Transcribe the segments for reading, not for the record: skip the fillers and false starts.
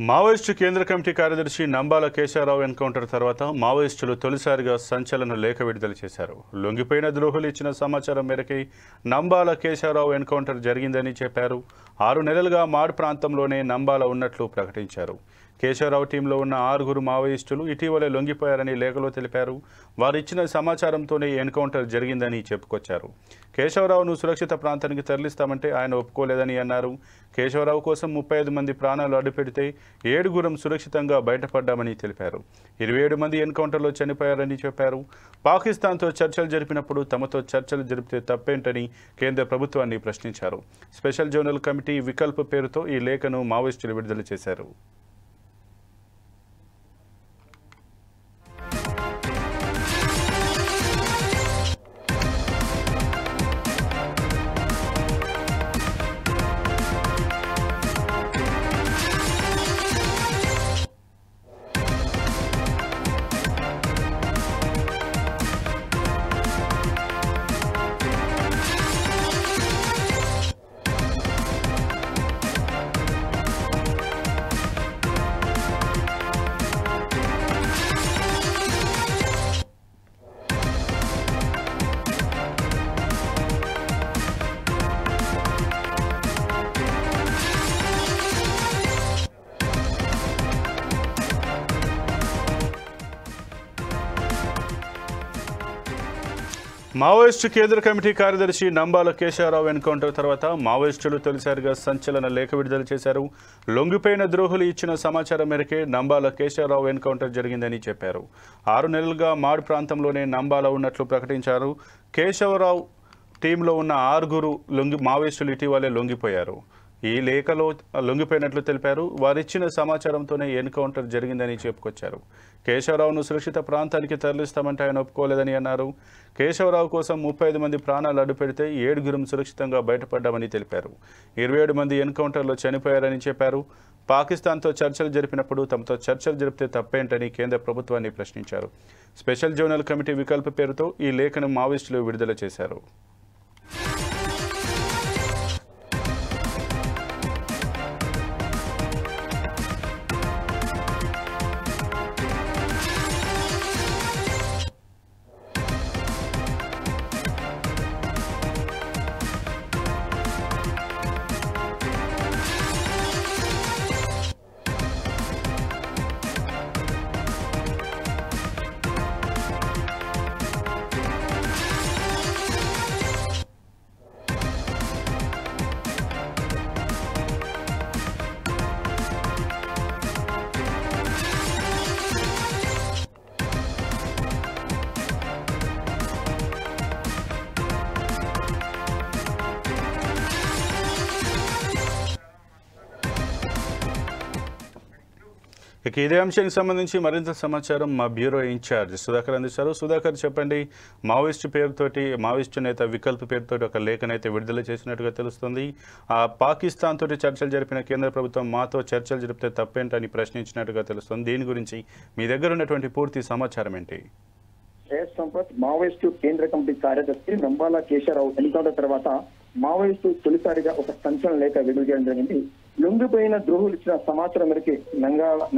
Maoist కేంద్ర committee కార్యదర్శి Nambala Keshavarao encounter తర్వాత మావోయిస్టులు తొలిసారిగా సంచలన లేఖ విడుదల చేశారు. లొంగిపోయిన ద్రోహులు ఇచ్చిన సమాచారం మేరకు నంబాల కేశవరావు ఎన్కౌంటర్ జరిగిందని చెప్పారు. 6 నెలలుగా మాడ్ ప్రాంతంలోనే నంబాల ఉన్నట్లు ప్రకటించారు. కేశవరావు టీంలో ఉన్న 6 మావోయిస్టులు ఇటీవలే లొంగిపోయారని లేఖలో తెలిపారు. వారిచ్చిన సమాచారంతోనే ఎన్కౌంటర్ జరిగిందని చెప్పుకొచ్చారు. కేశవరావును సురక్షిత ప్రాంతానికి తరలిస్తామంటే ఆయన ఒప్పుకోలేదని అన్నారు. కేశవరావు కోసం 35 మంది ప్రాణాలు అడ్డుపెడితే 7 సురక్షితంగా బయటపడ్డామని తెలిపారు. 27 మంది ఎన్కౌంటర్లో చనిపోయారని చెప్పారు. పాకిస్తాన్తో చర్చలు జరిపినప్పుడు తమతో చర్చలు జరిపితే తప్పేంటని కేంద్ర ప్రభుత్వాన్ని ప్రశ్నించారు. స్పెషల్ జోనల్ కమిటీ వికల్ప్ పేరుతో ఈ లేఖను మావోయిస్టులు విడుదల చేశారు. మావోయిస్టు కేంద్ర కమిటీ కార్యదర్శి నంబాల కేశవరావు ఎన్కౌంటర్ తర్వాత మావోయిస్టులు తొలిసారిగా సంచలన లేఖ విడుదల చేశారు. లొంగిపోయిన ద్రోహులు ఇచ్చిన సమాచారం మేరకే నంబాల కేశవరావు ఎన్కౌంటర్ జరిగిందని చెప్పారు. 6 నెలలుగా మాడ్ ప్రాంతంలోనే నంబాల ఉన్నట్లు ప్రకటించారు. కేశవరావు టీంలో ఉన్న 6 మావోయిస్టులు ఇటీవలే లొంగిపోయారు. ఈ లేఖలో లొంగిపోయినట్లు తెలిపారు. వారిచ్చిన సమాచారంతోనే ఎన్కౌంటర్ జరిగిందని చెప్పుకొచ్చారు. కేశవరావును సురక్షిత ప్రాంతానికి తరలిస్తామంటే ఆయన ఒప్పుకోలేదని అన్నారు. కేశవరావు కోసం 35 మంది ప్రాణాలు అడ్డుపెడితే 7 సురక్షితంగా బయటపడ్డామని తెలిపారు. 27 మంది ఎన్కౌంటర్లో చనిపోయారని చెప్పారు. పాకిస్తాన్తో చర్చలు జరిపినప్పుడు తమతో చర్చలు జరిపితే తప్పేంటని కేంద్ర ప్రభుత్వాన్ని ప్రశ్నించారు. స్పెషల్ జోనల్ కమిటీ వికల్ప్ పేరుతో ఈ లేఖను మావోయిస్టులు విడుదల చేశారు. ఇక ఇదే అంశానికి సంబంధించి మరింత సమాచారం మా బ్యూరో ఇన్ఛార్జ్ సుధాకర్ అందిస్తారు. సుధాకర్, చెప్పండి. మావోయిస్టు నేత వికల్ప్ పేరుతోటి ఒక లేఖనైతే విడుదల చేసినట్టుగా తెలుస్తుంది. పాకిస్తాన్ తోటి చర్చలు జరిపిన కేంద్ర ప్రభుత్వం మాతో చర్చలు జరిపితే తప్పేంటని ప్రశ్నించినట్టుగా తెలుస్తుంది. దీని గురించి మీ దగ్గర ఉన్నటువంటి పూర్తి సమాచారం ఏంటి? సంపత్, మావోయిస్టు కేంద్ర కమిటీ కార్యదర్శి నంబాల కేశవరావు ఎన్కౌంటర్ తర్వాత మావోయిస్టు తొలిసారిగా ఒక సంచలన లేఖ విడుదల చేయడం జరిగింది. లొంగిపోయిన ద్రోహులు ఇచ్చిన సమాచారం మేరకు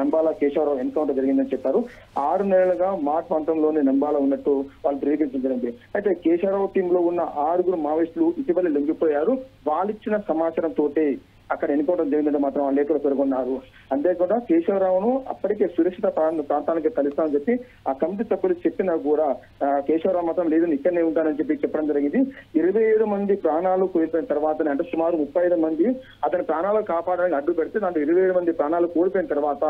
నంబాల కేశవరావు ఎన్కౌంటర్ జరిగిందని చెప్పారు. 6 నెలలుగా మాడ్ ప్రాంతంలోనే నంబాల ఉన్నట్టు వాళ్ళు ధృవీకరించడం జరిగింది. అయితే కేశవరావు టీంలో ఉన్న 6 మావోయిస్టులు ఇటీవల లొంగిపోయారు. వాళ్ళిచ్చిన సమాచారం తోటే అక్కడ ఎన్కౌంటర్ జరిగిందంటే మాత్రం ఆ లేఖలు పేర్కొన్నారు. అంతేకాకుండా కేశవరావును అప్పటికే సురక్షిత ప్రాంతానికి తరలిస్తామని చెప్పి ఆ కమిటీ సభ్యులు చెప్పినా కూడా కేశవరావు మాత్రం లేదు, ఇక్కడనే ఉంటానని చెప్పి చెప్పడం జరిగింది. 27 మంది ప్రాణాలు కోల్పోయిన తర్వాతనే, అంటే సుమారు 35 మంది అతని ప్రాణాలు కాపాడడానికి అడ్డు పెడితే దాంట్లో 27 మంది ప్రాణాలు కోల్పోయిన తర్వాత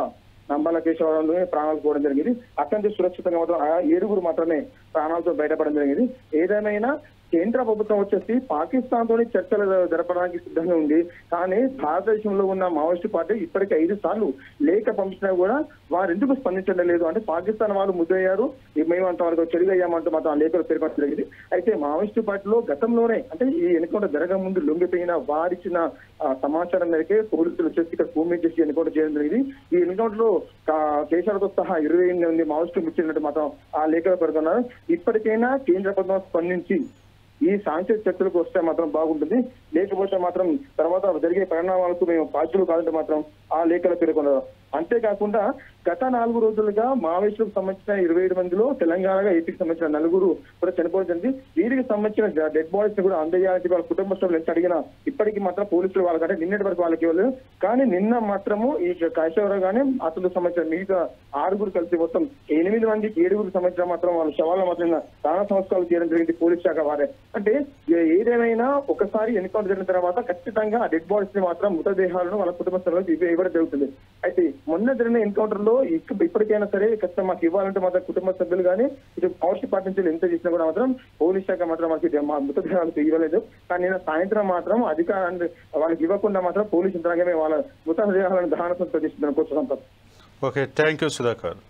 నంబాల కేశవరావులోనే ప్రాణాలు పోవడం జరిగింది. అక్కడి నుంచి సురక్షితంగా మాత్రం 7 మాత్రమే ప్రాణాలతో బయటపడడం జరిగింది. ఏదేమైనా కేంద్ర ప్రభుత్వం వచ్చేసి పాకిస్తాన్ తోని చర్చలు జరపడానికి సిద్ధంగా ఉంది. కానీ భారతదేశంలో ఉన్న మావోయిస్టు పార్టీ ఇప్పటికే 5 సార్లు లేఖ పంపించినా కూడా వారు ఎందుకు స్పందించడం లేదు అంటే పాకిస్తాన్ వాళ్ళు ముద్దయ్యారు, మేము అంతవరకు చెడుగయ్యామంటూ మాత్రం ఆ లేఖలు పేర్కొనడం జరిగింది. అయితే మావోయిస్టు పార్టీలో గతంలోనే అంటే ఈ ఎన్కౌంటర్ జరగక ముందు లొంగిపోయిన వారిచ్చిన సమాచారం మేరకే పోలీసులు వచ్చేసి ఇక్కడ భూమి చేసి ఎన్కౌంటర్ చేయడం జరిగింది. ఈ ఎన్కౌంటర్ లో కేశవరావుతో సహా 28 మంది మావోయిస్టులు ముచ్చినట్టు మాత్రం ఆ లేఖలు పేర్కొన్నారు. ఇప్పటికైనా కేంద్ర ప్రభుత్వం స్పందించి ఈ సాంకేతిక చర్చలకు వస్తే మాత్రం బాగుంటుంది. లేకపోతే మాత్రం తర్వాత జరిగే పరిణామాలకు మేము బాధ్యులు కాదంటే మాత్రం ఆ లేఖలో పేర్కొన్నారు. అంతేకాకుండా గత 4 రోజులుగా మావోయిస్టులకు సంబంధించిన 27 మందిలో తెలంగాణగా ఏపీకి సంబంధించిన 4 కూడా చనిపోవడం జరిగింది. వీరికి సంబంధించిన డెడ్ బాడీస్ ని కూడా అందజేయాలని వాళ్ళ కుటుంబ సభ్యులు ఎంత అడిగినా ఇప్పటికీ మాత్రం పోలీసులు వాళ్ళకంటే నిన్నటి వరకు వాళ్ళకి ఇవ్వలేదు. కానీ నిన్న మాత్రము ఈ కేశవరావు గానీ అతనికి సంబంధించిన మిగతా 6 కలిసి మొత్తం 8 మందికి 7 సంబంధించిన మాత్రం వాళ్ళ శవాలను మాత్రం దాన సంస్కారాలు చేయడం జరిగింది పోలీస్ శాఖ వారే. అంటే ఏదేమైనా ఒకసారి ఎన్కౌంటర్ జరిగిన తర్వాత ఖచ్చితంగా ఆ డెడ్ బాడీస్ ని మాత్రం మృతదేహాలను వాళ్ళ కుటుంబ సభ్యులకు ఇవ్వడం జరుగుతుంది. అయితే మొన్న జరిగిన ఎన్కౌంటర్ లో ఇప్పటికైనా సరే ఖచ్చితంగా మాకు ఇవ్వాలంటే మాత్రం కుటుంబ సభ్యులు కానీ ఇటు పవర్ పార్టీ నుంచి ఎంత చేసినా కూడా మాత్రం పోలీస్ శాఖ మాత్రం మాకు మా మృతదేహాలకు ఇవ్వలేదు. కానీ నిన్న సాయంత్రం మాత్రం అధికారాన్ని వాళ్ళకి ఇవ్వకుండా మాత్రం పోలీసు యంత్రాంగమే వాళ్ళ మృతదేహాలను దహన సంస్కారం చేసిందని కోరుతున్నాం. Okay, thank you Sudhakar.